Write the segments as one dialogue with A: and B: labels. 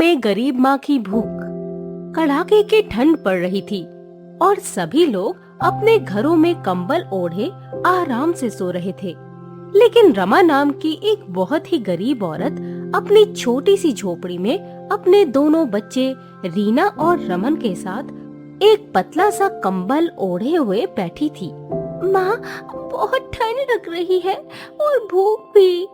A: में गरीब माँ की भूख। कड़ाके की ठंड पड़ रही थी और सभी लोग अपने घरों में कंबल ओढ़े आराम से सो रहे थे। लेकिन रमा नाम की एक बहुत ही गरीब औरत अपनी छोटी सी झोपड़ी में अपने दोनों बच्चे रीना और रमन के साथ एक पतला सा कंबल ओढ़े हुए बैठी थी। माँ, बहुत ठंड लग रही है और भूख भी।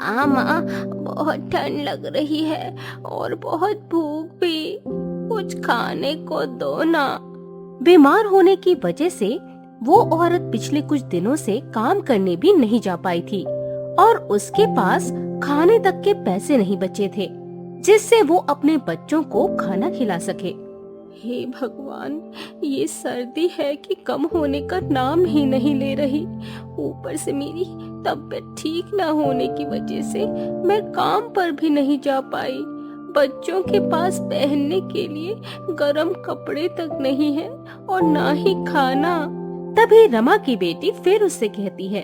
A: हाँ माँ, बहुत ठंड लग रही है और बहुत भूख भी। कुछ खाने को दो ना। बीमार होने की वजह से वो औरत पिछले कुछ दिनों से काम करने भी नहीं जा पाई थी और उसके पास खाने तक के पैसे नहीं बचे थे जिससे वो अपने बच्चों को खाना खिला सके। हे भगवान, ये सर्दी है कि कम होने का नाम ही नहीं ले रही। ऊपर से मेरी तबीयत ठीक न होने की वजह से मैं काम पर भी नहीं जा पाई। बच्चों के पास पहनने के लिए गरम कपड़े तक नहीं है और ना ही खाना। तभी रमा की बेटी फिर उससे कहती है,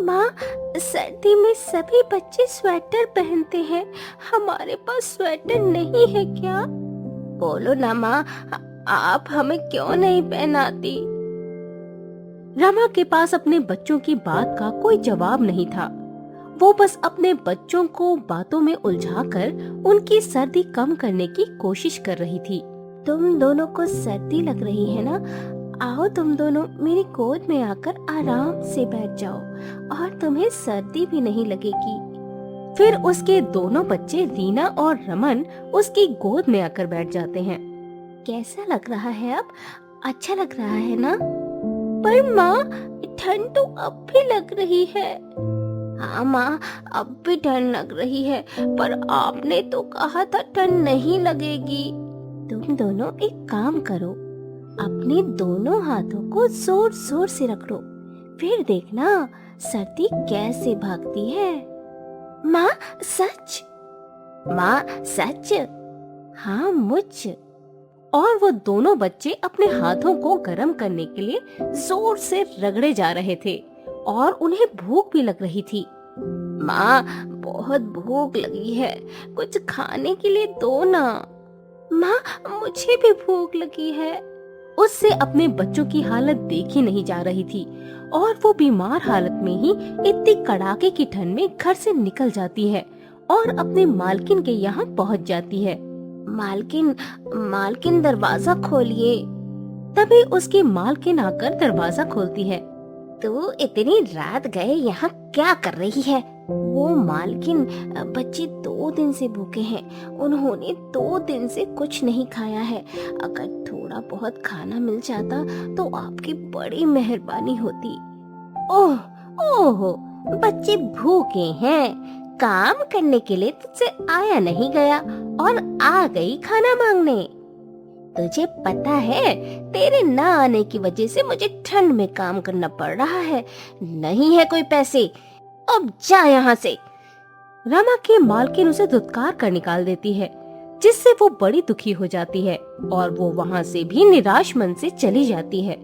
A: माँ, सर्दी में सभी बच्चे स्वेटर पहनते हैं, हमारे पास स्वेटर नहीं है क्या? बोलो ना माँ, आप हमें क्यों नहीं पहनाती? रमा के पास अपने बच्चों की बात का कोई जवाब नहीं था। वो बस अपने बच्चों को बातों में उलझाकर उनकी सर्दी कम करने की कोशिश कर रही थी। तुम दोनों को सर्दी लग रही है ना? आओ तुम दोनों मेरी गोद में आकर आराम से बैठ जाओ और तुम्हें सर्दी भी नहीं लगेगी। फिर उसके दोनों बच्चे रीना और रमन उसकी गोद में आकर बैठ जाते हैं। कैसा लग रहा है अब? अच्छा लग रहा है ना? पर माँ, ठंड तो अब भी लग रही है। हाँ माँ, अब भी ठंड लग रही है, पर आपने तो कहा था ठंड नहीं लगेगी। तुम दोनों एक काम करो, अपने दोनों हाथों को जोर जोर से रगड़ो, फिर देखना सर्दी कैसे भागती है। माँ, सच? माँ, सच? हाँ, मुझ। और वो दोनों बच्चे अपने हाथों को गर्म करने के लिए जोर से रगड़े जा रहे थे और उन्हें भूख भी लग रही थी। माँ, बहुत भूख लगी है, कुछ खाने के लिए दो ना। माँ, मुझे भी भूख लगी है। उससे अपने बच्चों की हालत देखी नहीं जा रही थी और वो बीमार हालत में ही इतनी कड़ाके की ठंड में घर से निकल जाती है और अपने मालकिन के यहाँ पहुँच जाती है। मालकिन, मालकिन दरवाजा खोलिए। तभी उसकी मालकिन आकर दरवाजा खोलती है। तू इतनी रात गए यहाँ क्या कर रही है? वो मालकिन, बच्चे 2 दिन से भूखे हैं, उन्होंने 2 दिन से कुछ नहीं खाया है। अगर थोड़ा बहुत खाना मिल जाता तो आपकी बड़ी मेहरबानी होती। ओह ओह, बच्चे भूखे हैं, काम करने के लिए तुझसे आया नहीं गया और आ गई खाना मांगने। तुझे पता है तेरे न आने की वजह से मुझे ठंड में काम करना पड़ रहा है, नहीं है कोई पैसे, अब जा यहाँ से। रमा की मालकिन उसे धुतकार कर निकाल देती है जिससे वो बड़ी दुखी हो जाती है और वो वहाँ से भी निराश मन से चली जाती है।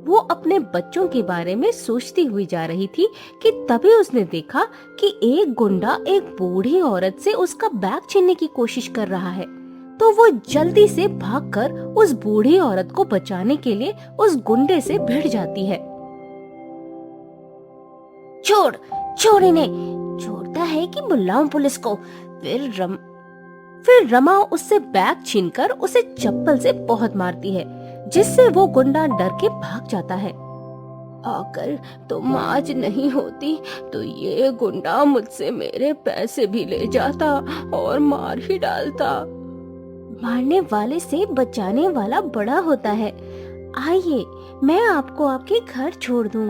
A: वो अपने बच्चों के बारे में सोचती हुई जा रही थी कि तभी उसने देखा कि एक गुंडा एक बूढ़ी औरत से उसका बैग छीनने की कोशिश कर रहा है। तो वो जल्दी से भागकर उस बूढ़ी औरत को बचाने के लिए उस गुंडे से भिड़ जाती है। छोड़, छोड़ इन्हें। छोड़ता है कि बुलाऊं पुलिस को? फिर रमा उससे बैग छीनकर उसे चप्पल से बहुत मारती है जिससे वो गुंडा डर के भाग जाता है। अगर तुम आज नहीं होती तो ये गुंडा मुझसे मेरे पैसे भी ले जाता और मार ही डालता। मारने वाले से बचाने वाला बड़ा होता है। आइए, मैं आपको आपके घर छोड़ दूं।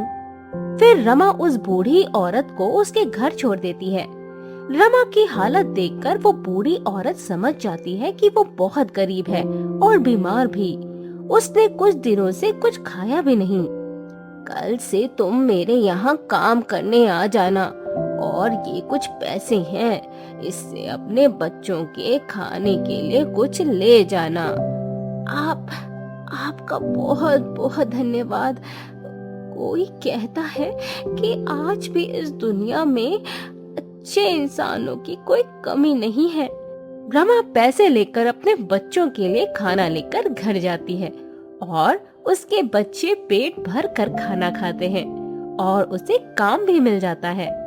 A: फिर रमा उस बूढ़ी औरत को उसके घर छोड़ देती है। रमा की हालत देखकर वो बूढ़ी औरत समझ जाती है कि वो बहुत गरीब है और बीमार भी। उसने कुछ दिनों से कुछ खाया भी नहीं। कल से तुम मेरे यहाँ काम करने आ जाना और ये कुछ पैसे हैं, इससे अपने बच्चों के खाने के लिए कुछ ले जाना। आपका बहुत बहुत धन्यवाद। कोई कहता है कि आज भी इस दुनिया में अच्छे इंसानों की कोई कमी नहीं है। रमा पैसे लेकर अपने बच्चों के लिए खाना लेकर घर जाती है और उसके बच्चे पेट भर कर खाना खाते हैं और उसे काम भी मिल जाता है।